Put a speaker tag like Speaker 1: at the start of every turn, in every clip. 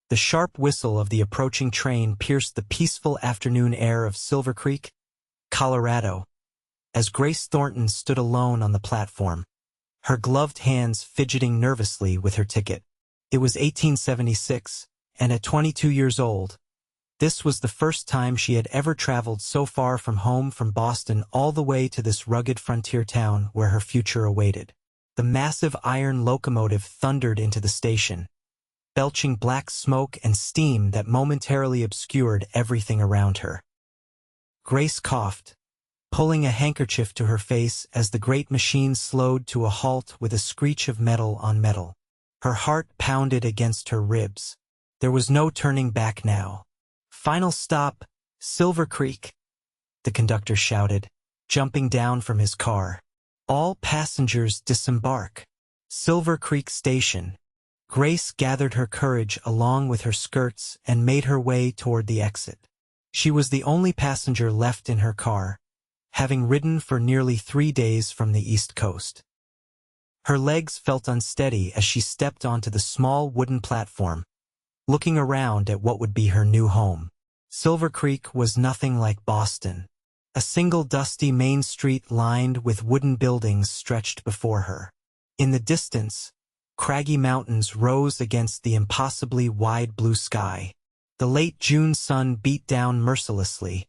Speaker 1: The sharp whistle of the approaching train pierced the peaceful afternoon air of Silvercreek, Colorado, as Grace Thornton stood alone on the platform, her gloved hands fidgeting nervously with her ticket. It was 1876, and at 22 years old, this was the first time she had ever traveled so far from home, from Boston all the way to this rugged frontier town where her future awaited. The massive iron locomotive thundered into the station, belching black smoke and steam that momentarily obscured everything around her. Grace coughed, pulling a handkerchief to her face as the great machine slowed to a halt with a screech of metal on metal. Her heart pounded against her ribs. There was no turning back now. "Final stop, Silvercreek," the conductor shouted, jumping down from his car. "All passengers disembark. Silvercreek Station." Grace gathered her courage along with her skirts and made her way toward the exit. She was the only passenger left in her car, having ridden for nearly 3 days from the East Coast. Her legs felt unsteady as she stepped onto the small wooden platform, looking around at what would be her new home. Silvercreek was nothing like Boston. A single dusty main street lined with wooden buildings stretched before her. In the distance, craggy mountains rose against the impossibly wide blue sky. The late June sun beat down mercilessly,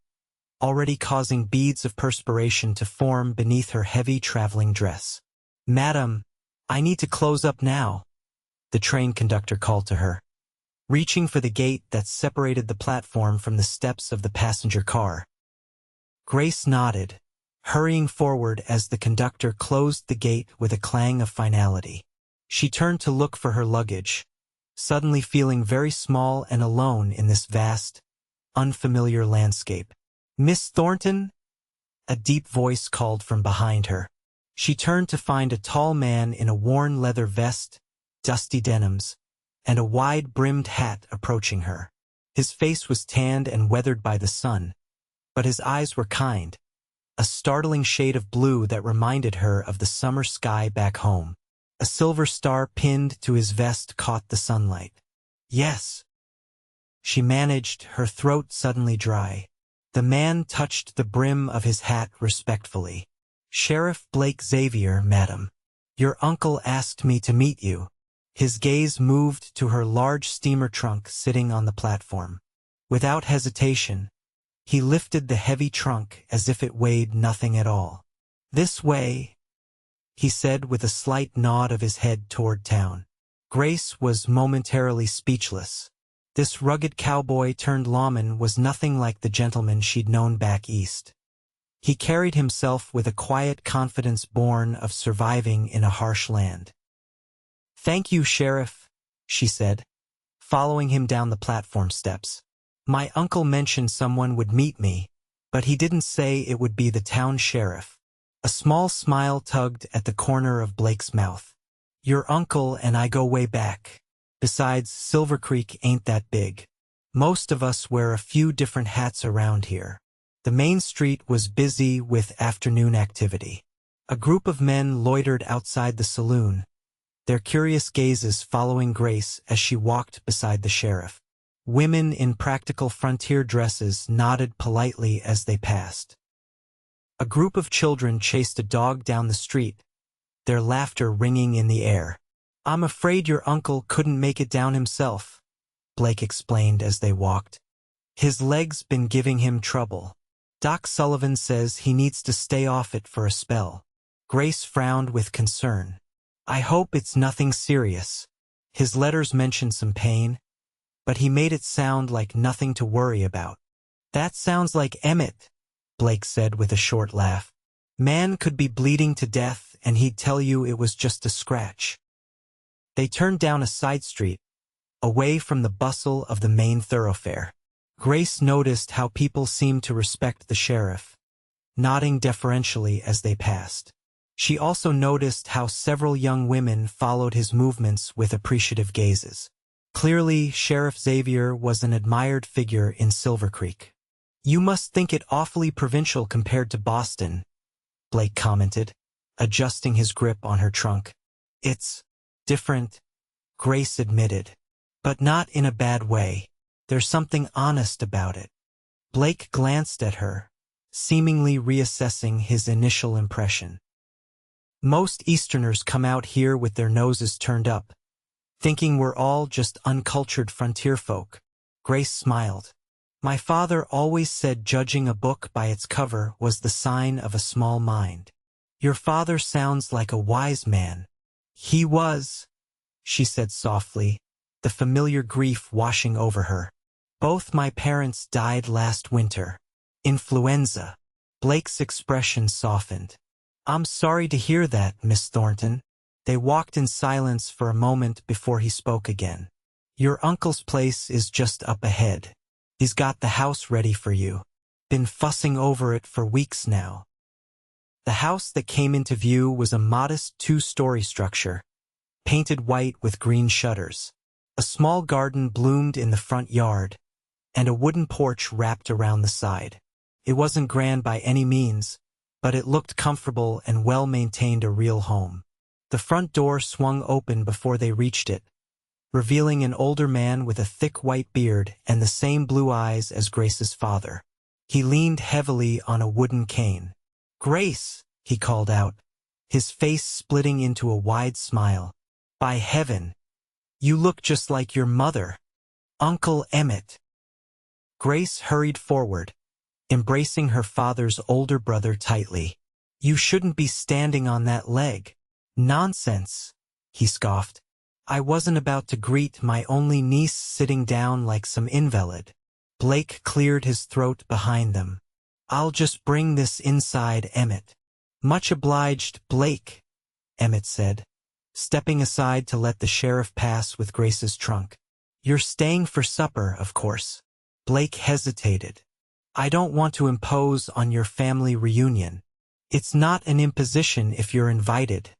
Speaker 1: already causing beads of perspiration to form beneath her heavy traveling dress. "Madam, I need to close up now," the train conductor called to her, reaching for the gate that separated the platform from the steps of the passenger car. Grace nodded, hurrying forward as the conductor closed the gate with a clang of finality. She turned to look for her luggage, suddenly feeling very small and alone in this vast, unfamiliar landscape. "Miss Thornton?" a deep voice called from behind her. She turned to find a tall man in a worn leather vest, dusty denims, and a wide-brimmed hat approaching her. His face was tanned and weathered by the sun, but his eyes were kind, a startling shade of blue that reminded her of the summer sky back home. A silver star pinned to his vest caught the sunlight. "Yes," she managed, her throat suddenly dry. The man touched the brim of his hat respectfully. "Sheriff Blake Xavier, madam. Your uncle asked me to meet you." His gaze moved to her large steamer trunk sitting on the platform. Without hesitation, he lifted the heavy trunk as if it weighed nothing at all. "This way," he said with a slight nod of his head toward town. Grace was momentarily speechless. This rugged cowboy turned lawman was nothing like the gentleman she'd known back east. He carried himself with a quiet confidence born of surviving in a harsh land. "Thank you, Sheriff," she said, following him down the platform steps. "My uncle mentioned someone would meet me, but he didn't say it would be the town sheriff." A small smile tugged at the corner of Blake's mouth. "Your uncle and I go way back. Besides, Silvercreek ain't that big. Most of us wear a few different hats around here." The main street was busy with afternoon activity. A group of men loitered outside the saloon, their curious gazes following Grace as she walked beside the sheriff. Women in practical frontier dresses nodded politely as they passed. A group of children chased a dog down the street, their laughter ringing in the air. "I'm afraid your uncle couldn't make it down himself," Blake explained as they walked. "His leg's been giving him trouble. Doc Sullivan says he needs to stay off it for a spell." Grace frowned with concern. "I hope it's nothing serious. His letters mentioned some pain, but he made it sound like nothing to worry about." "That sounds like Emmett," Blake said with a short laugh. "Man could be bleeding to death and he'd tell you it was just a scratch." They turned down a side street, away from the bustle of the main thoroughfare. Grace noticed how people seemed to respect the sheriff, nodding deferentially as they passed. She also noticed how several young women followed his movements with appreciative gazes. Clearly, Sheriff Xavier was an admired figure in Silvercreek. "You must think it awfully provincial compared to Boston," Blake commented, adjusting his grip on her trunk. "It's different," Grace admitted. But not in a bad way. There's something honest about it. Blake glanced at her, seemingly reassessing his initial impression. Most Easterners come out here with their noses turned up, thinking we're all just uncultured frontier folk. Grace smiled. My father always said judging a book by its cover was the sign of a small mind. Your father sounds like a wise man. He was, she said softly, the familiar grief washing over her. Both my parents died last winter. Influenza. Blake's expression softened. I'm sorry to hear that, Miss Thornton. They walked in silence for a moment before he spoke again. Your uncle's place is just up ahead. He's got the house ready for you. Been fussing over it for weeks now. The house that came into view was a modest 2-story structure, painted white with green shutters. A small garden bloomed in the front yard, and a wooden porch wrapped around the side. It wasn't grand by any means, but it looked comfortable and well-maintained, a real home. The front door swung open before they reached it, revealing an older man with a thick white beard and the same blue eyes as Grace's father. He leaned heavily on a wooden cane. "Grace," he called out, his face splitting into a wide smile. "By heaven, you look just like your mother, Uncle Emmett." Grace hurried forward, embracing her father's older brother tightly. "You shouldn't be standing on that leg." "Nonsense," he scoffed. "I wasn't about to greet my only niece sitting down like some invalid." Blake cleared his throat behind them. "I'll just bring this inside, Emmett." "Much obliged, Blake," Emmett said, stepping aside to let the sheriff pass with Grace's trunk. "You're staying for supper, of course." Blake hesitated. "I don't want to impose on your family reunion." "It's not an imposition if you're invited,"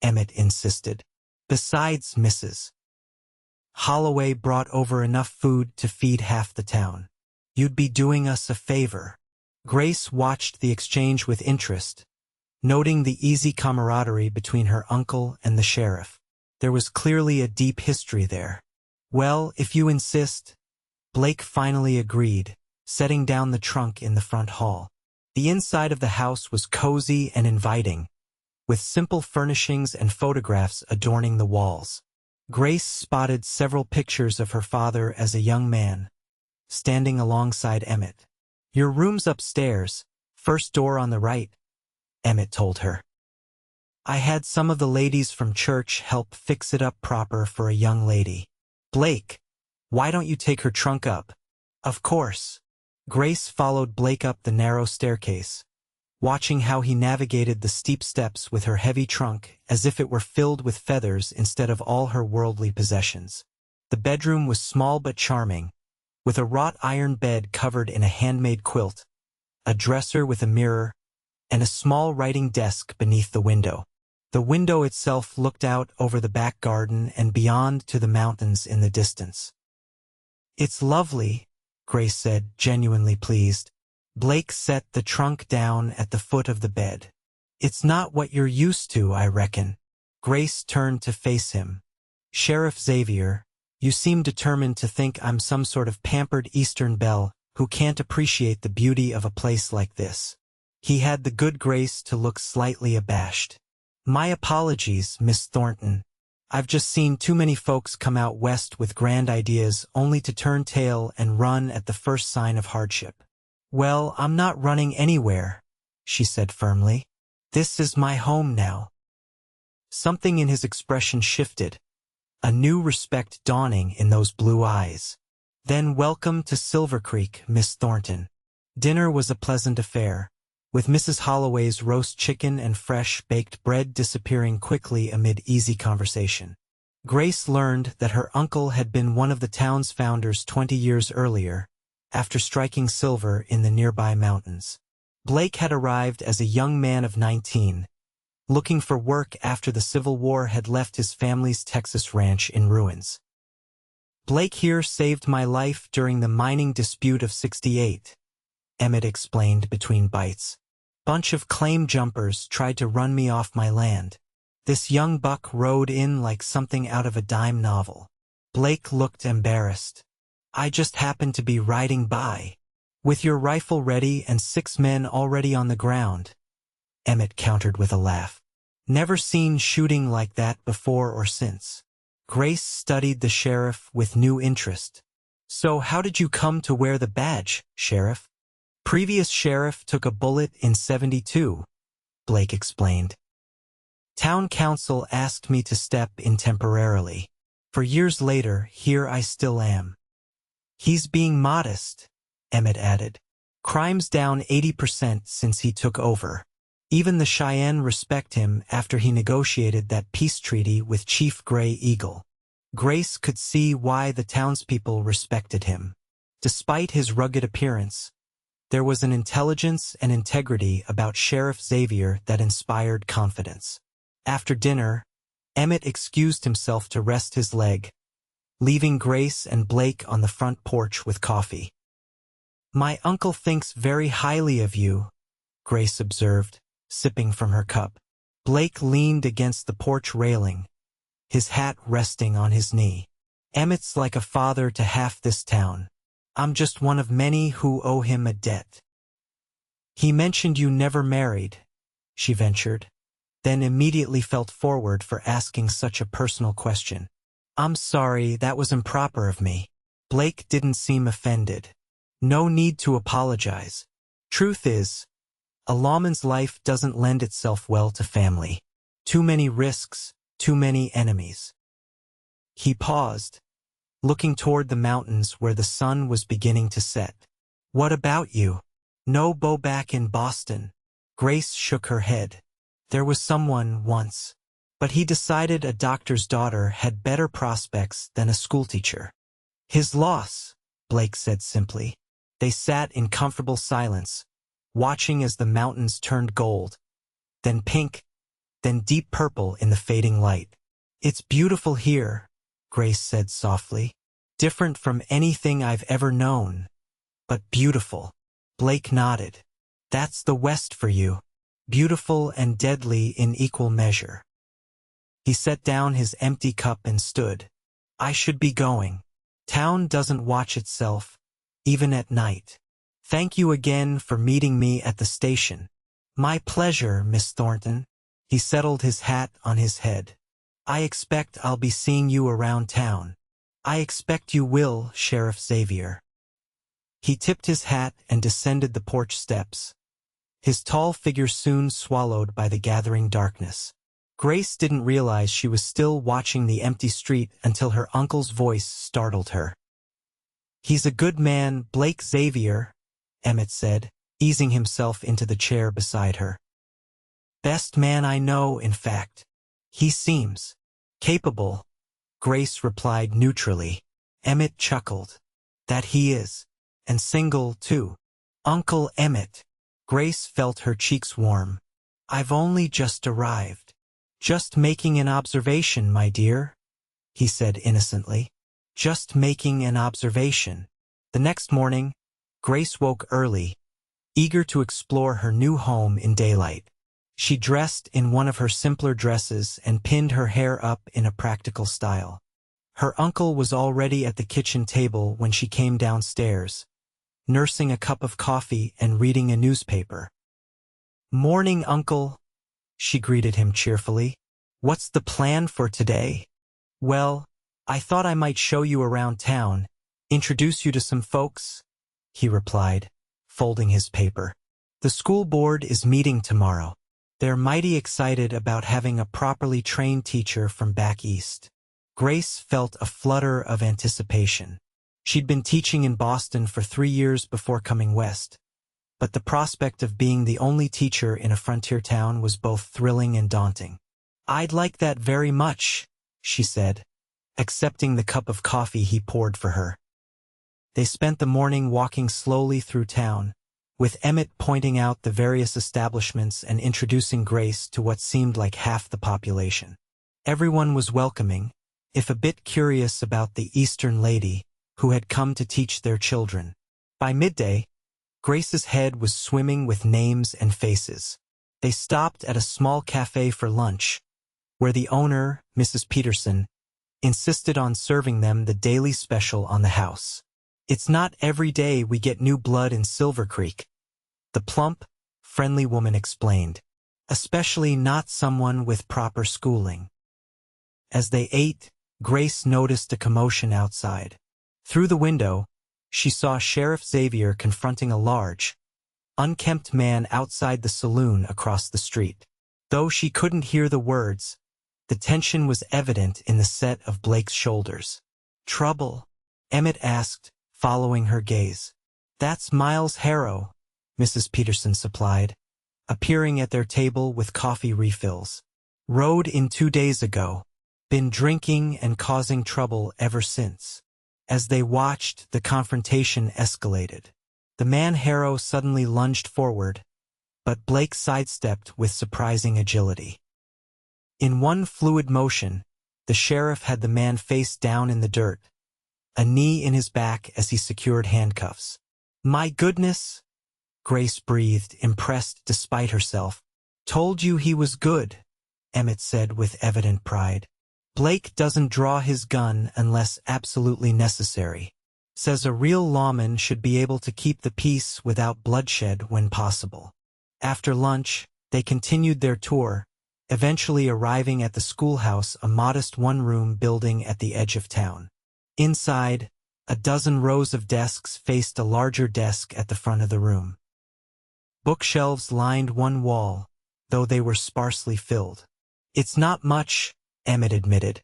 Speaker 1: Emmett insisted. "Besides, Mrs. Holloway brought over enough food to feed half the town. You'd be doing us a favor." Grace watched the exchange with interest, noting the easy camaraderie between her uncle and the sheriff. There was clearly a deep history there. "Well, if you insist," Blake finally agreed, setting down the trunk in the front hall. The inside of the house was cozy and inviting, with simple furnishings and photographs adorning the walls. Grace spotted several pictures of her father as a young man, standing alongside Emmett. "Your room's upstairs, first door on the right," Emmett told her. "I had some of the ladies from church help fix it up proper for a young lady." "Blake, why don't you take her trunk up?" "Of course." Grace followed Blake up the narrow staircase, watching how he navigated the steep steps with her heavy trunk as if it were filled with feathers instead of all her worldly possessions. The bedroom was small but charming, with a wrought iron bed covered in a handmade quilt, a dresser with a mirror, and a small writing desk beneath the window. The window itself looked out over the back garden and beyond to the mountains in the distance. "It's lovely," Grace said, genuinely pleased. Blake set the trunk down at the foot of the bed. "It's not what you're used to, I reckon." Grace turned to face him. "Sheriff Xavier, you seem determined to think I'm some sort of pampered Eastern belle who can't appreciate the beauty of a place like this." He had the good grace to look slightly abashed. "My apologies, Miss Thornton. I've just seen too many folks come out west with grand ideas only to turn tail and run at the first sign of hardship." "Well, I'm not running anywhere," she said firmly. "This is my home now." Something in his expression shifted, a new respect dawning in those blue eyes. "Then welcome to Silvercreek, Miss Thornton." Dinner was a pleasant affair, with Mrs. Holloway's roast chicken and fresh baked bread disappearing quickly amid easy conversation. Grace learned that her uncle had been one of the town's founders 20 years earlier, after striking silver in the nearby mountains. Blake had arrived as a young man of 19, looking for work after the Civil War had left his family's Texas ranch in ruins. "Blake here saved my life during the mining dispute of '68, Emmett explained between bites. "Bunch of claim jumpers tried to run me off my land. This young buck rode in like something out of a dime novel. Blake looked embarrassed. I just happened to be riding by. With your rifle ready and 6 men already on the ground. Emmett countered with a laugh. Never seen shooting like that before or since. Grace studied the sheriff with new interest. So how did you come to wear the badge, Sheriff? Previous sheriff took a bullet in '72, Blake explained. Town council asked me to step in temporarily. For years later, here I still am. He's being modest, Emmett added. Crime's down 80% since he took over. Even the Cheyenne respect him after he negotiated that peace treaty with Chief Gray Eagle. Grace could see why the townspeople respected him. Despite his rugged appearance, there was an intelligence and integrity about Sheriff Xavier that inspired confidence. After dinner, Emmett excused himself to rest his leg, leaving Grace and Blake on the front porch with coffee. My uncle thinks very highly of you, Grace observed, sipping from her cup. Blake leaned against the porch railing, his hat resting on his knee. Emmett's like a father to half this town. I'm just one of many who owe him a debt. He mentioned you never married, she ventured, then immediately felt forward for asking such a personal question. I'm sorry, that was improper of me. Blake didn't seem offended. No need to apologize. Truth is, a lawman's life doesn't lend itself well to family. Too many risks, too many enemies. He paused, looking toward the mountains where the sun was beginning to set. What about you? No beau back in Boston? Grace shook her head. There was someone once, but he decided a doctor's daughter had better prospects than a schoolteacher. His loss, Blake said simply. They sat in comfortable silence, watching as the mountains turned gold, then pink, then deep purple in the fading light. It's beautiful here, Grace said softly. Different from anything I've ever known, but beautiful. Blake nodded. That's the West for you. Beautiful and deadly in equal measure. He set down his empty cup and stood. I should be going. Town doesn't watch itself, even at night. Thank you again for meeting me at the station. My pleasure, Miss Thornton. He settled his hat on his head. I expect I'll be seeing you around town. I expect you will, Sheriff Xavier. He tipped his hat and descended the porch steps, his tall figure soon swallowed by the gathering darkness. Grace didn't realize she was still watching the empty street until her uncle's voice startled her. He's a good man, Blake Xavier, Emmett said, easing himself into the chair beside her. Best man I know, in fact. He seems capable, Grace replied neutrally. Emmett chuckled. That he is. And single, too. Uncle Emmett. Grace felt her cheeks warm. I've only just arrived. Just making an observation, my dear, he said innocently. Just making an observation. The next morning, Grace woke early, eager to explore her new home in daylight. She dressed in one of her simpler dresses and pinned her hair up in a practical style. Her uncle was already at the kitchen table when she came downstairs, nursing a cup of coffee and reading a newspaper. Morning, Uncle, she greeted him cheerfully. What's the plan for today? Well, I thought I might show you around town, introduce you to some folks, he replied, folding his paper. The school board is meeting tomorrow. They're mighty excited about having a properly trained teacher from back east. Grace felt a flutter of anticipation. She'd been teaching in Boston for 3 years before coming west, but the prospect of being the only teacher in a frontier town was both thrilling and daunting. I'd like that very much, she said, accepting the cup of coffee he poured for her. They spent the morning walking slowly through town, with Emmett pointing out the various establishments and introducing Grace to what seemed like half the population. Everyone was welcoming, if a bit curious about the Eastern lady who had come to teach their children. By midday, Grace's head was swimming with names and faces. They stopped at a small cafe for lunch, where the owner, Mrs. Peterson, insisted on serving them the daily special on the house. "It's not every day we get new blood in Silvercreek," the plump, friendly woman explained, "especially not someone with proper schooling." As they ate, Grace noticed a commotion outside. Through the window, she saw Sheriff Xavier confronting a large, unkempt man outside the saloon across the street. Though she couldn't hear the words, the tension was evident in the set of Blake's shoulders. "Trouble?" Emmett asked, following her gaze. "That's Miles Harrow," Mrs. Peterson supplied, appearing at their table with coffee refills. "Rode in 2 days ago. Been drinking and causing trouble ever since." As they watched, the confrontation escalated. The man Harrow suddenly lunged forward, but Blake sidestepped with surprising agility. In one fluid motion, the sheriff had the man face down in the dirt, a knee in his back as he secured handcuffs. "My goodness," Grace breathed, impressed despite herself. "Told you he was good," Emmett said with evident pride. "Blake doesn't draw his gun unless absolutely necessary. Says a real lawman should be able to keep the peace without bloodshed when possible." After lunch, they continued their tour, eventually arriving at the schoolhouse, a modest one-room building at the edge of town. Inside, a dozen rows of desks faced a larger desk at the front of the room. Bookshelves lined one wall, though they were sparsely filled. "It's not much," Emmett admitted,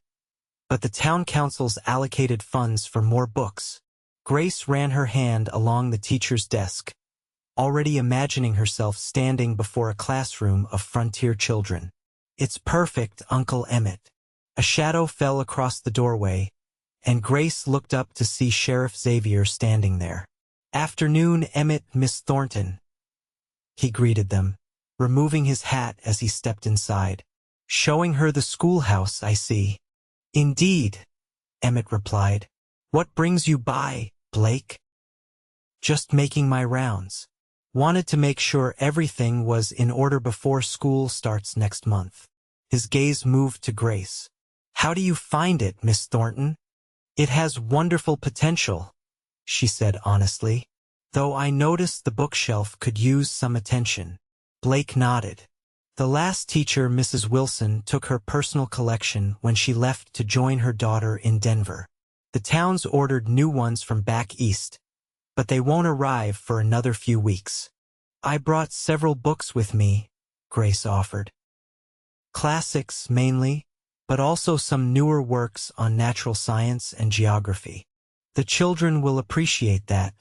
Speaker 1: "but the town council's allocated funds for more books." Grace ran her hand along the teacher's desk, already imagining herself standing before a classroom of frontier children. "It's perfect, Uncle Emmett." A shadow fell across the doorway, and Grace looked up to see Sheriff Xavier standing there. "Afternoon, Emmett, Miss Thornton," he greeted them, removing his hat as he stepped inside. "Showing her the schoolhouse, I see." "Indeed," Emmett replied. "What brings you by, Blake?" "Just making my rounds. Wanted to make sure everything was in order before school starts next month." His gaze moved to Grace. "How do you find it, Miss Thornton?" "It has wonderful potential," she said honestly, "though I noticed the bookshelf could use some attention." Blake nodded. "The last teacher, Mrs. Wilson, took her personal collection when she left to join her daughter in Denver. The town's ordered new ones from back east, but they won't arrive for another few weeks." "I brought several books with me," Grace offered. "Classics, mainly, but also some newer works on natural science and geography." "The children will appreciate that,"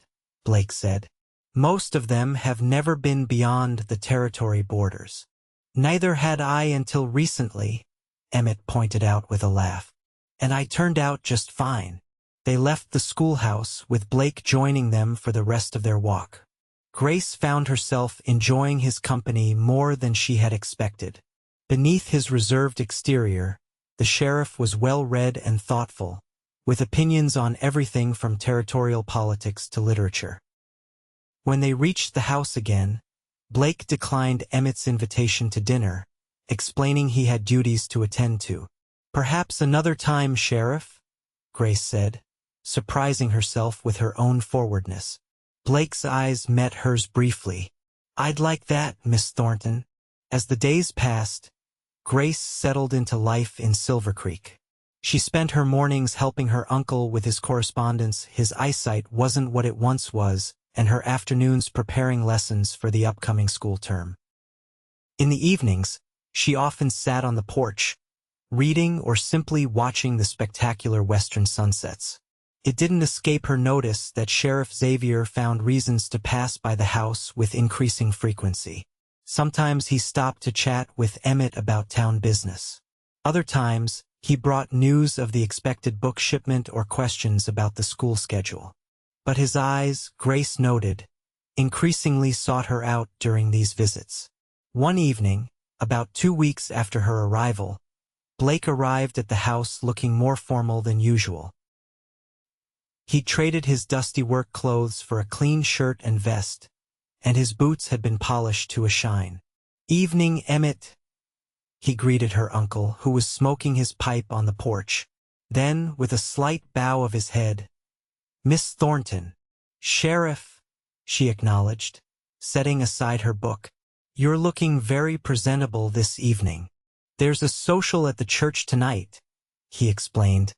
Speaker 1: Blake said. "Most of them have never been beyond the territory borders." "Neither had I until recently," Emmett pointed out with a laugh. "And I turned out just fine." They left the schoolhouse, with Blake joining them for the rest of their walk. Grace found herself enjoying his company more than she had expected. Beneath his reserved exterior, the sheriff was well-read and thoughtful, with opinions on everything from territorial politics to literature. When they reached the house again, Blake declined Emmett's invitation to dinner, explaining he had duties to attend to. "Perhaps another time, Sheriff," Grace said, surprising herself with her own forwardness. Blake's eyes met hers briefly. "I'd like that, Miss Thornton." As the days passed, Grace settled into life in Silvercreek. She spent her mornings helping her uncle with his correspondence. His eyesight wasn't what it once was, and her afternoons preparing lessons for the upcoming school term. In the evenings, she often sat on the porch, reading or simply watching the spectacular western sunsets. It didn't escape her notice that Sheriff Xavier found reasons to pass by the house with increasing frequency. Sometimes he stopped to chat with Emmett about town business. Other times, he brought news of the expected book shipment or questions about the school schedule. But his eyes, Grace noted, increasingly sought her out during these visits. One evening, about 2 weeks after her arrival, Blake arrived at the house looking more formal than usual. He traded his dusty work clothes for a clean shirt and vest, and his boots had been polished to a shine. "Evening, Emmett," he greeted her uncle, who was smoking his pipe on the porch. Then, with a slight bow of his head, "Miss Thornton." "Sheriff," she acknowledged, setting aside her book. "You're looking very presentable this evening. There's a social at the church tonight," he explained,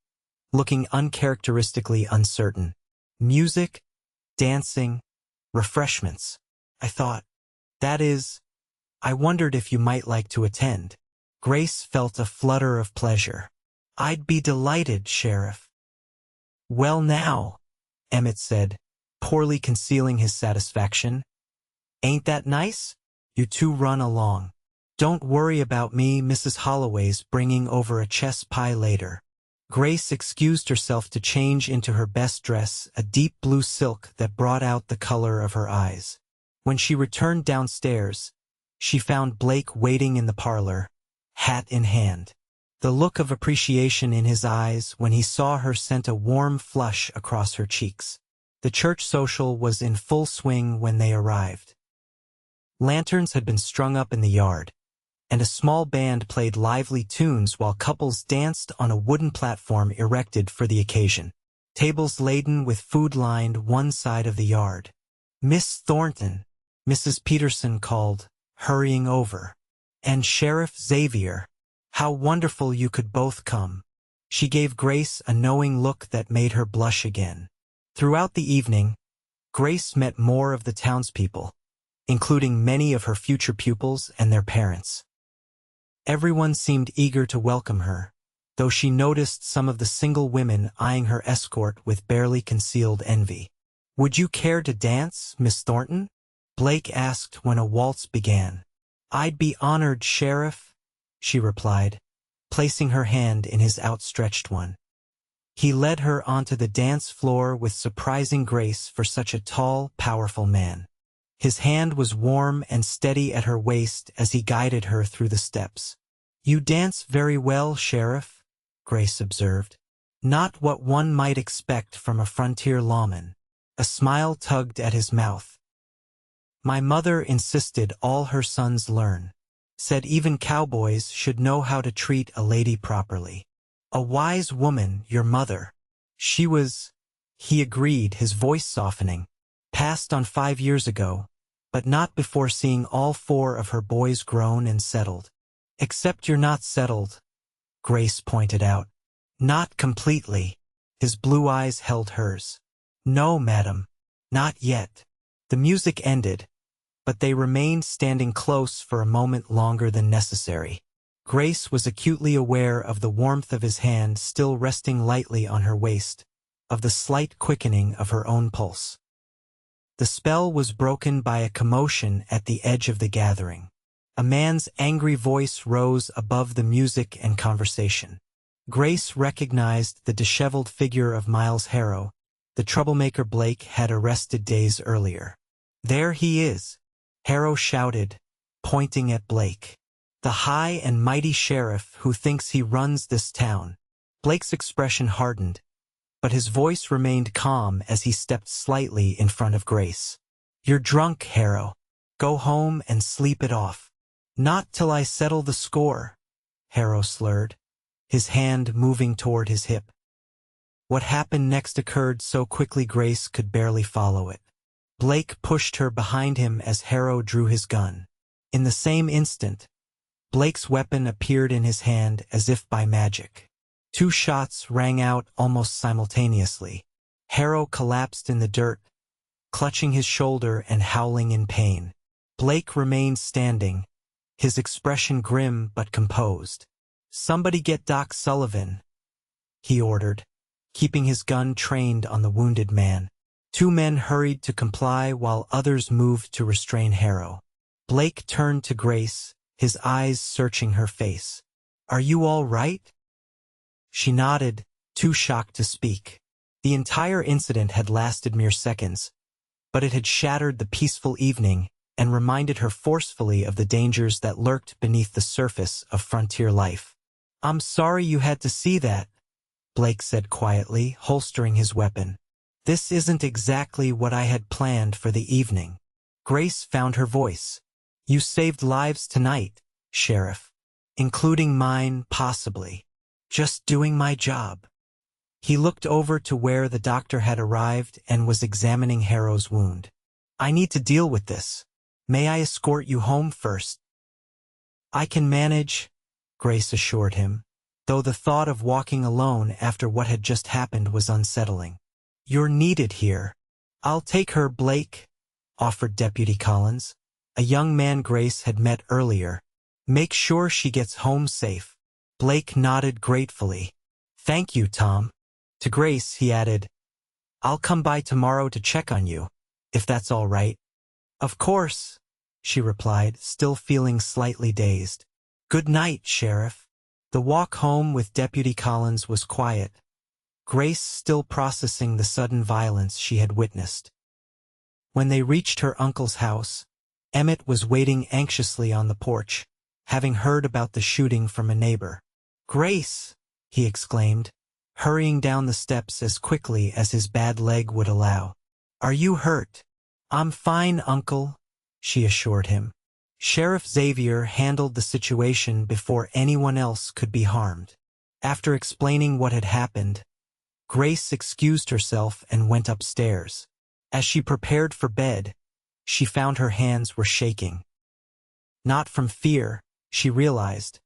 Speaker 1: looking uncharacteristically uncertain. "Music, dancing, refreshments. I thought, that is, I wondered if you might like to attend." Grace felt a flutter of pleasure. "I'd be delighted, Sheriff." "Well now," Emmett said, poorly concealing his satisfaction. "Ain't that nice? You two run along. Don't worry about me. Mrs. Holloway's bringing over a chess pie later." Grace excused herself to change into her best dress, a deep blue silk that brought out the color of her eyes. When she returned downstairs, she found Blake waiting in the parlor, hat in hand. The look of appreciation in his eyes when he saw her sent a warm flush across her cheeks. The church social was in full swing when they arrived. Lanterns had been strung up in the yard, and a small band played lively tunes while couples danced on a wooden platform erected for the occasion. Tables laden with food lined one side of the yard. "Miss Thornton," Mrs. Peterson called, hurrying over. "And Sheriff Xavier. How wonderful you could both come." She gave Grace a knowing look that made her blush again. Throughout the evening, Grace met more of the townspeople, including many of her future pupils and their parents. Everyone seemed eager to welcome her, though she noticed some of the single women eyeing her escort with barely concealed envy. "Would you care to dance, Miss Thornton?" Blake asked when a waltz began. "I'd be honored, Sheriff," she replied, placing her hand in his outstretched one. He led her onto the dance floor with surprising grace for such a tall, powerful man. His hand was warm and steady at her waist as he guided her through the steps. "You dance very well, Sheriff," Grace observed. "Not what one might expect from a frontier lawman." A smile tugged at his mouth. "My mother insisted all her sons learn. Said even cowboys should know how to treat a lady properly. A wise woman, your mother. She was," he agreed, his voice softening, "passed on 5 years ago, but not before seeing all 4 of her boys grown and settled." "Except you're not settled," Grace pointed out. "Not completely." His blue eyes held hers. "No, madam, not yet." The music ended, but they remained standing close for a moment longer than necessary. Grace was acutely aware of the warmth of his hand still resting lightly on her waist, of the slight quickening of her own pulse. The spell was broken by a commotion at the edge of the gathering. A man's angry voice rose above the music and conversation. Grace recognized the disheveled figure of Miles Harrow, the troublemaker Blake had arrested days earlier. "There he is," Harrow shouted, pointing at Blake. "The high and mighty sheriff who thinks he runs this town." Blake's expression hardened, but his voice remained calm as he stepped slightly in front of Grace. "You're drunk, Harrow. Go home and sleep it off." "Not till I settle the score," Harrow slurred, his hand moving toward his hip. What happened next occurred so quickly Grace could barely follow it. Blake pushed her behind him as Harrow drew his gun. In the same instant, Blake's weapon appeared in his hand as if by magic. 2 shots rang out almost simultaneously. Harrow collapsed in the dirt, clutching his shoulder and howling in pain. Blake remained standing, his expression grim but composed. "Somebody get Doc Sullivan," he ordered, keeping his gun trained on the wounded man. 2 men hurried to comply while others moved to restrain Harrow. Blake turned to Grace, his eyes searching her face. "Are you all right?" She nodded, too shocked to speak. The entire incident had lasted mere seconds, but it had shattered the peaceful evening and reminded her forcefully of the dangers that lurked beneath the surface of frontier life. "I'm sorry you had to see that," Blake said quietly, holstering his weapon. "This isn't exactly what I had planned for the evening." Grace found her voice. "You saved lives tonight, Sheriff. Including mine, possibly. Just doing my job." He looked over to where the doctor had arrived and was examining Harrow's wound. "I need to deal with this. May I escort you home first?" "I can manage," Grace assured him, though the thought of walking alone after what had just happened was unsettling. "You're needed here." "I'll take her, Blake," offered Deputy Collins, a young man Grace had met earlier. "Make sure she gets home safe." Blake nodded gratefully. "Thank you, Tom." To Grace, he added, "I'll come by tomorrow to check on you, if that's all right." "Of course," she replied, still feeling slightly dazed. "Good night, Sheriff." The walk home with Deputy Collins was quiet, Grace still processing the sudden violence she had witnessed. When they reached her uncle's house, Emmett was waiting anxiously on the porch, having heard about the shooting from a neighbor. "Grace!" he exclaimed, hurrying down the steps as quickly as his bad leg would allow. "Are you hurt?" "I'm fine, Uncle," she assured him. Sheriff Xavier handled the situation before anyone else could be harmed. After explaining what had happened, Grace excused herself and went upstairs. As she prepared for bed, she found her hands were shaking. Not from fear, she realized,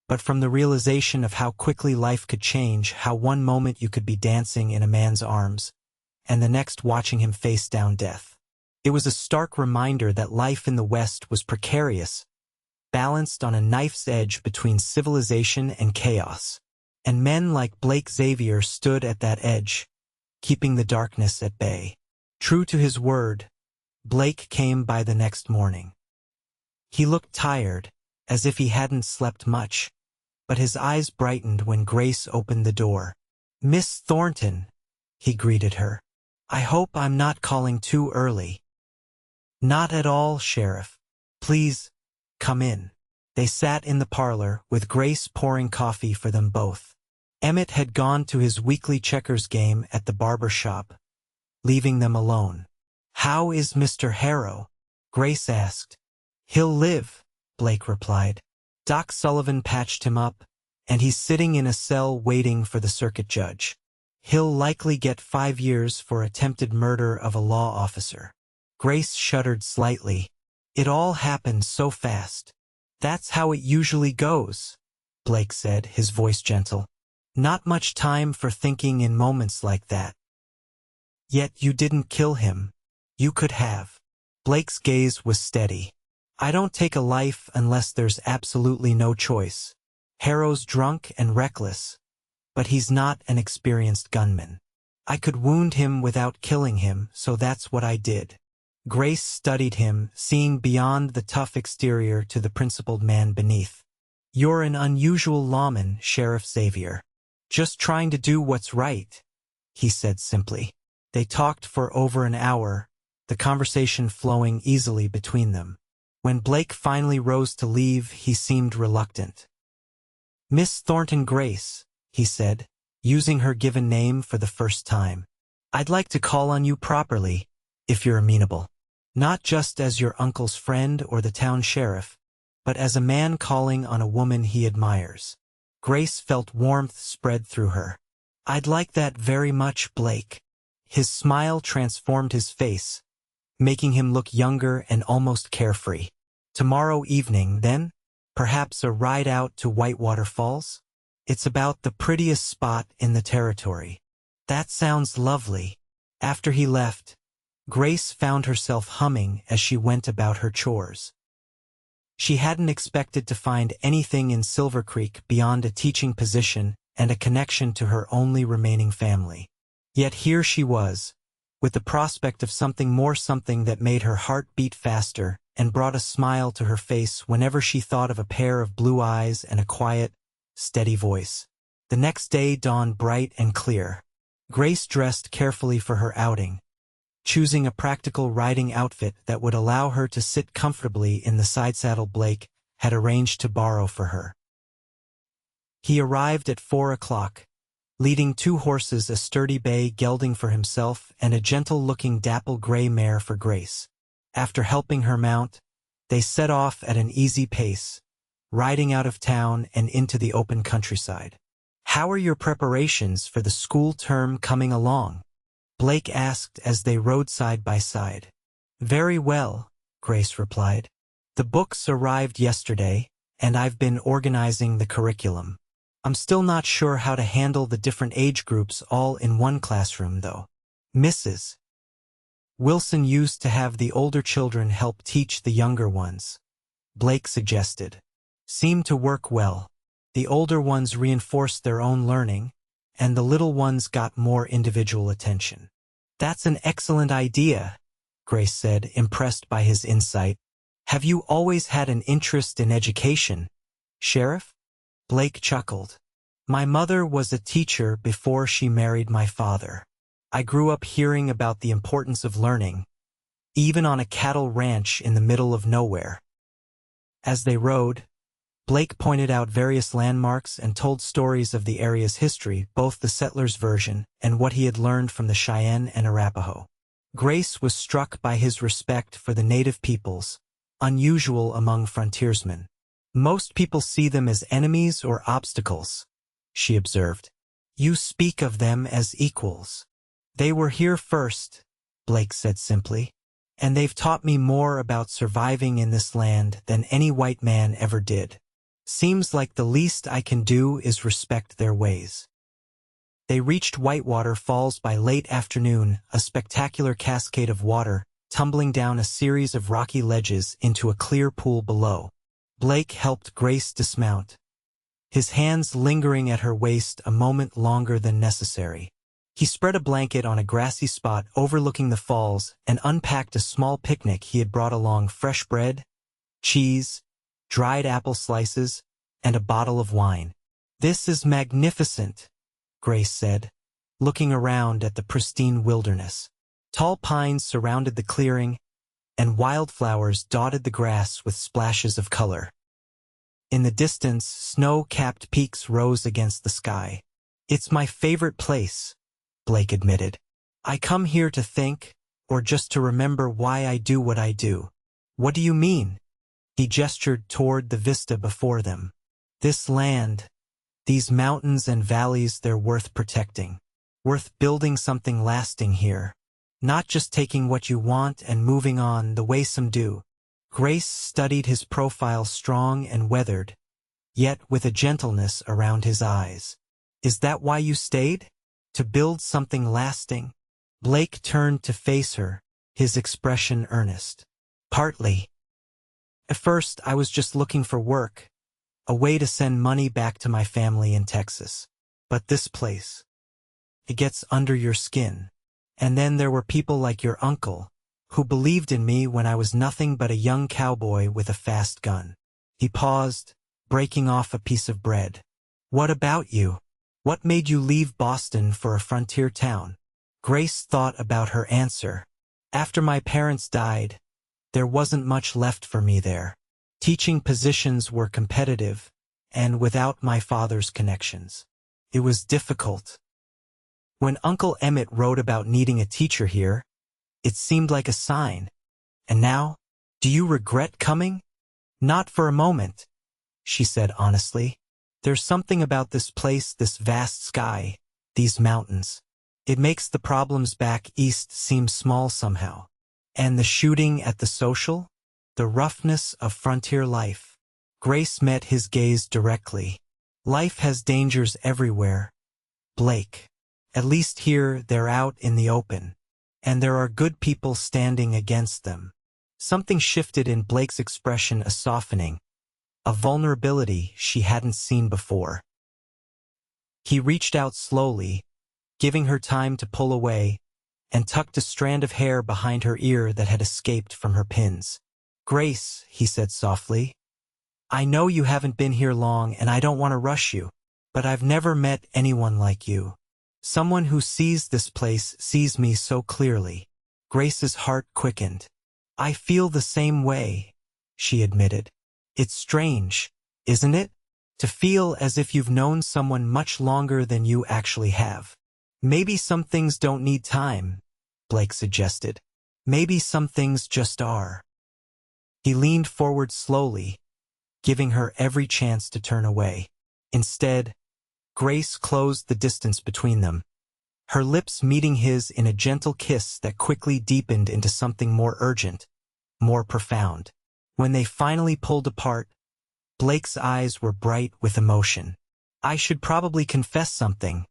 Speaker 1: but from the realization of how quickly life could change, how one moment you could be dancing in a man's arms, and the next watching him face down death. It was a stark reminder that life in the West was precarious, balanced on a knife's edge between civilization and chaos. And men like Blake Xavier stood at that edge, keeping the darkness at bay. True to his word, Blake came by the next morning. He looked tired, as if he hadn't slept much, but his eyes brightened when Grace opened the door. "Miss Thornton," he greeted her. "I hope I'm not calling too early." "Not at all, Sheriff. Please, come in." They sat in the parlor, with Grace pouring coffee for them both. Emmett had gone to his weekly checkers game at the barber shop, leaving them alone. "How is Mr. Harrow?" Grace asked. "He'll live," Blake replied. "Doc Sullivan patched him up, and he's sitting in a cell waiting for the circuit judge. He'll likely get 5 years for attempted murder of a law officer." Grace shuddered slightly. It all happened so fast. "That's how it usually goes," Blake said, his voice gentle. "Not much time for thinking in moments like that." "Yet you didn't kill him. You could have." Blake's gaze was steady. "I don't take a life unless there's absolutely no choice. Harrow's drunk and reckless, but he's not an experienced gunman. I could wound him without killing him, so that's what I did." Grace studied him, seeing beyond the tough exterior to the principled man beneath. "You're an unusual lawman, Sheriff Xavier. Just trying to do what's right," he said simply. They talked for over an hour, the conversation flowing easily between them. When Blake finally rose to leave, he seemed reluctant. "Miss Thornton Grace," he said, using her given name for the first time. "I'd like to call on you properly, if you're amenable. Not just as your uncle's friend or the town sheriff, but as a man calling on a woman he admires." Grace felt warmth spread through her. "I'd like that very much, Blake." His smile transformed his face, making him look younger and almost carefree. "Tomorrow evening, then? Perhaps a ride out to Whitewater Falls? It's about the prettiest spot in the territory." "That sounds lovely." After he left, Grace found herself humming as she went about her chores. She hadn't expected to find anything in Silvercreek beyond a teaching position and a connection to her only remaining family. Yet here she was, with the prospect of something more, something that made her heart beat faster and brought a smile to her face whenever she thought of a pair of blue eyes and a quiet, steady voice. The next day dawned bright and clear. Grace dressed carefully for her outing, choosing a practical riding outfit that would allow her to sit comfortably in the side saddle Blake had arranged to borrow for her. He arrived at 4 o'clock, leading 2 horses, a sturdy bay gelding for himself and a gentle-looking dapple gray mare for Grace. After helping her mount, they set off at an easy pace, riding out of town and into the open countryside. How are your preparations for the school term coming along? Blake asked as they rode side by side. Very well, Grace replied. The books arrived yesterday, and I've been organizing the curriculum. I'm still not sure how to handle the different age groups all in one classroom, though. Mrs. Wilson used to have the older children help teach the younger ones, Blake suggested. Seemed to work well. The older ones reinforced their own learning, and the little ones got more individual attention. That's an excellent idea, Grace said, impressed by his insight. Have you always had an interest in education, Sheriff? Blake chuckled. My mother was a teacher before she married my father. I grew up hearing about the importance of learning, even on a cattle ranch in the middle of nowhere. As they rode, Blake pointed out various landmarks and told stories of the area's history, both the settlers' version and what he had learned from the Cheyenne and Arapaho. Grace was struck by his respect for the native peoples, unusual among frontiersmen. Most people see them as enemies or obstacles, she observed. You speak of them as equals. They were here first, Blake said simply, and they've taught me more about surviving in this land than any white man ever did. Seems like the least I can do is respect their ways. They reached Whitewater Falls by late afternoon, a spectacular cascade of water tumbling down a series of rocky ledges into a clear pool below. Blake helped Grace dismount, his hands lingering at her waist a moment longer than necessary. He spread a blanket on a grassy spot overlooking the falls and unpacked a small picnic he had brought along: fresh bread, cheese, dried apple slices, and a bottle of wine. This is magnificent, Grace said, looking around at the pristine wilderness. Tall pines surrounded the clearing, and wildflowers dotted the grass with splashes of color. In the distance, snow-capped peaks rose against the sky. It's my favorite place, Blake admitted. I come here to think, or just to remember why I do what I do. What do you mean? He gestured toward the vista before them. This land, these mountains and valleys, they're worth protecting. Worth building something lasting here. Not just taking what you want and moving on the way some do. Grace studied his profile, strong and weathered, yet with a gentleness around his eyes. Is that why you stayed? To build something lasting? Blake turned to face her, his expression earnest. Partly. At first, I was just looking for work, a way to send money back to my family in Texas. But this place, it gets under your skin. And then there were people like your uncle, who believed in me when I was nothing but a young cowboy with a fast gun. He paused, breaking off a piece of bread. What about you? What made you leave Boston for a frontier town? Grace thought about her answer. After my parents died, there wasn't much left for me there. Teaching positions were competitive, and without my father's connections, it was difficult. When Uncle Emmett wrote about needing a teacher here, it seemed like a sign. And now, do you regret coming? Not for a moment, she said honestly. There's something about this place, this vast sky, these mountains. It makes the problems back east seem small somehow. And the shooting at the social? The roughness of frontier life. Grace met his gaze directly. Life has dangers everywhere, Blake. At least here they're out in the open. And there are good people standing against them. Something shifted in Blake's expression, a softening, a vulnerability she hadn't seen before. He reached out slowly, giving her time to pull away, and tucked a strand of hair behind her ear that had escaped from her pins. Grace, he said softly, I know you haven't been here long and I don't want to rush you, but I've never met anyone like you. Someone who sees this place, sees me so clearly. Grace's heart quickened. I feel the same way, she admitted. It's strange, isn't it? To feel as if you've known someone much longer than you actually have. Maybe some things don't need time, Blake suggested. Maybe some things just are. He leaned forward slowly, giving her every chance to turn away. Instead, Grace closed the distance between them, her lips meeting his in a gentle kiss that quickly deepened into something more urgent, more profound. When they finally pulled apart, Blake's eyes were bright with emotion. "I should probably confess something,"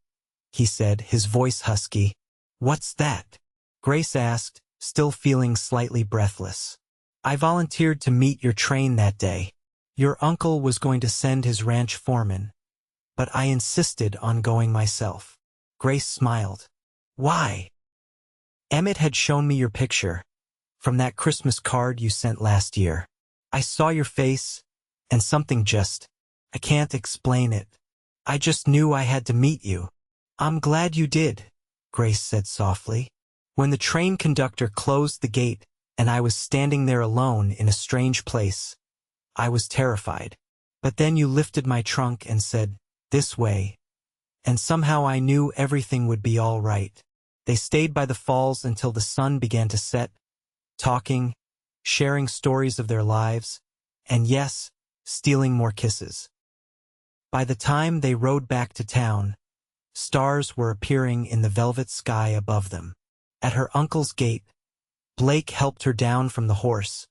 Speaker 1: he said, his voice husky. "What's that?" Grace asked, still feeling slightly breathless. "I volunteered to meet your train that day. Your uncle was going to send his ranch foreman, but I insisted on going myself." Grace smiled. "Why?" "Emmett had shown me your picture, from that Christmas card you sent last year. I saw your face, and something I can't explain it. I just knew I had to meet you." "I'm glad you did," Grace said softly. "When the train conductor closed the gate and I was standing there alone in a strange place, I was terrified. But then you lifted my trunk and said, 'This way,' and somehow I knew everything would be all right." They stayed by the falls until the sun began to set, talking, sharing stories of their lives, and yes, stealing more kisses. By the time they rode back to town, stars were appearing in the velvet sky above them. At her uncle's gate, Blake helped her down from the horse,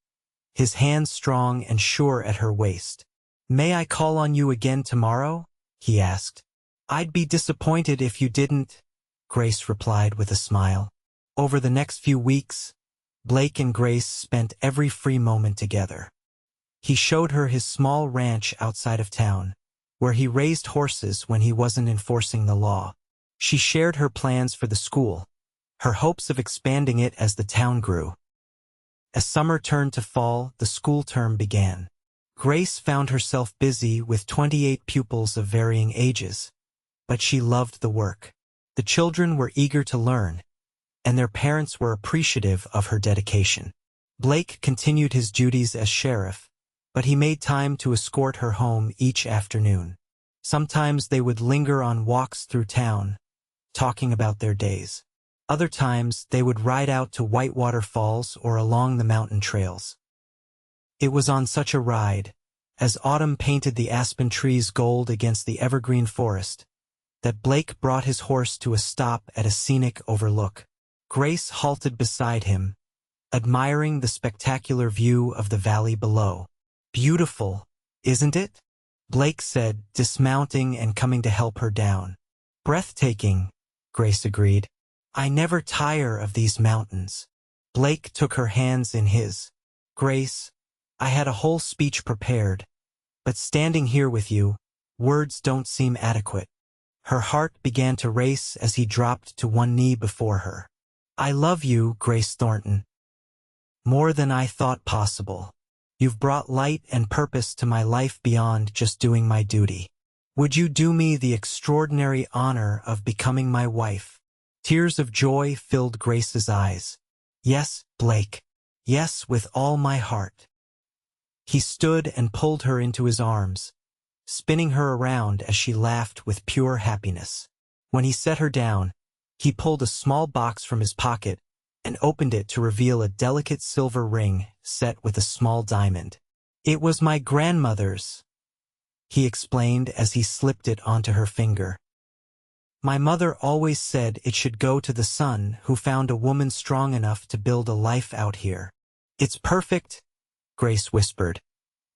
Speaker 1: his hands strong and sure at her waist. "May I call on you again tomorrow?" he asked. "I'd be disappointed if you didn't," Grace replied with a smile. Over the next few weeks, Blake and Grace spent every free moment together. He showed her his small ranch outside of town, where he raised horses when he wasn't enforcing the law. She shared her plans for the school, her hopes of expanding it as the town grew. As summer turned to fall, the school term began. Grace found herself busy with 28 pupils of varying ages, but she loved the work. The children were eager to learn, and their parents were appreciative of her dedication. Blake continued his duties as sheriff, but he made time to escort her home each afternoon. Sometimes they would linger on walks through town, talking about their days. Other times they would ride out to Whitewater Falls or along the mountain trails. It was on such a ride, as autumn painted the aspen trees gold against the evergreen forest, that Blake brought his horse to a stop at a scenic overlook. Grace halted beside him, admiring the spectacular view of the valley below. "Beautiful, isn't it?" Blake said, dismounting and coming to help her down. "Breathtaking," Grace agreed. "I never tire of these mountains." Blake took her hands in his. "Grace, I had a whole speech prepared, but standing here with you, words don't seem adequate." Her heart began to race as he dropped to one knee before her. "I love you, Grace Thornton, more than I thought possible. You've brought light and purpose to my life beyond just doing my duty. Would you do me the extraordinary honor of becoming my wife?" Tears of joy filled Grace's eyes. "Yes, Blake. Yes, with all my heart." He stood and pulled her into his arms, spinning her around as she laughed with pure happiness. When he set her down, he pulled a small box from his pocket and opened it to reveal a delicate silver ring set with a small diamond. "It was my grandmother's," he explained as he slipped it onto her finger. "My mother always said it should go to the son who found a woman strong enough to build a life out here." "It's perfect," Grace whispered,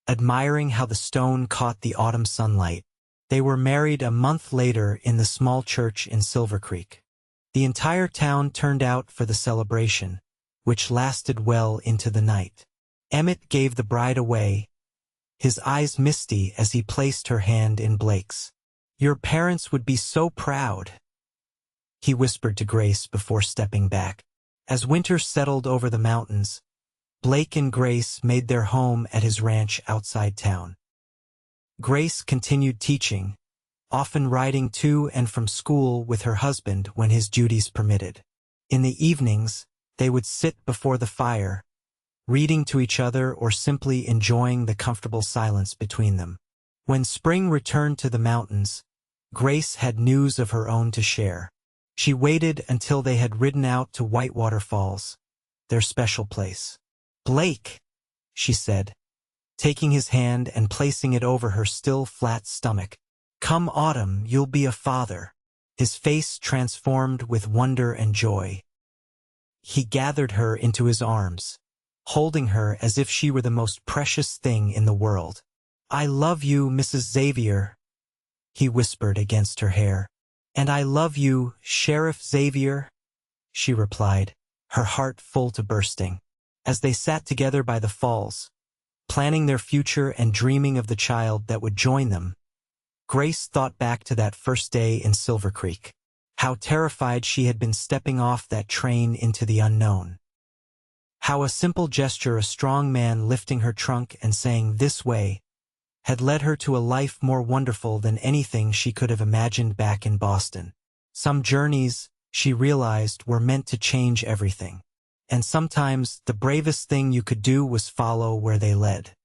Speaker 1: admiring how the stone caught the autumn sunlight. They were married a month later in the small church in Silvercreek. The entire town turned out for the celebration, which lasted well into the night. Emmett gave the bride away, his eyes misty as he placed her hand in Blake's. "Your parents would be so proud," he whispered to Grace before stepping back. As winter settled over the mountains, Blake and Grace made their home at his ranch outside town. Grace continued teaching, often riding to and from school with her husband when his duties permitted. In the evenings, they would sit before the fire, reading to each other or simply enjoying the comfortable silence between them. When spring returned to the mountains, Grace had news of her own to share. She waited until they had ridden out to Whitewater Falls, their special place. "Blake," she said, taking his hand and placing it over her still flat stomach. Come autumn, you'll be a father. His face transformed with wonder and joy. He gathered her into his arms, holding her as if she were the most precious thing in the world. I love you, Mrs. Xavier, he whispered against her hair. And I love you, Sheriff Xavier, she replied, her heart full to bursting. As they sat together by the falls, planning their future and dreaming of the child that would join them, Grace thought back to that first day in Silvercreek. How terrified she had been stepping off that train into the unknown. How a simple gesture, a strong man lifting her trunk and saying, "This way," had led her to a life more wonderful than anything she could have imagined back in Boston. Some journeys, she realized, were meant to change everything. And sometimes the bravest thing you could do was follow where they led.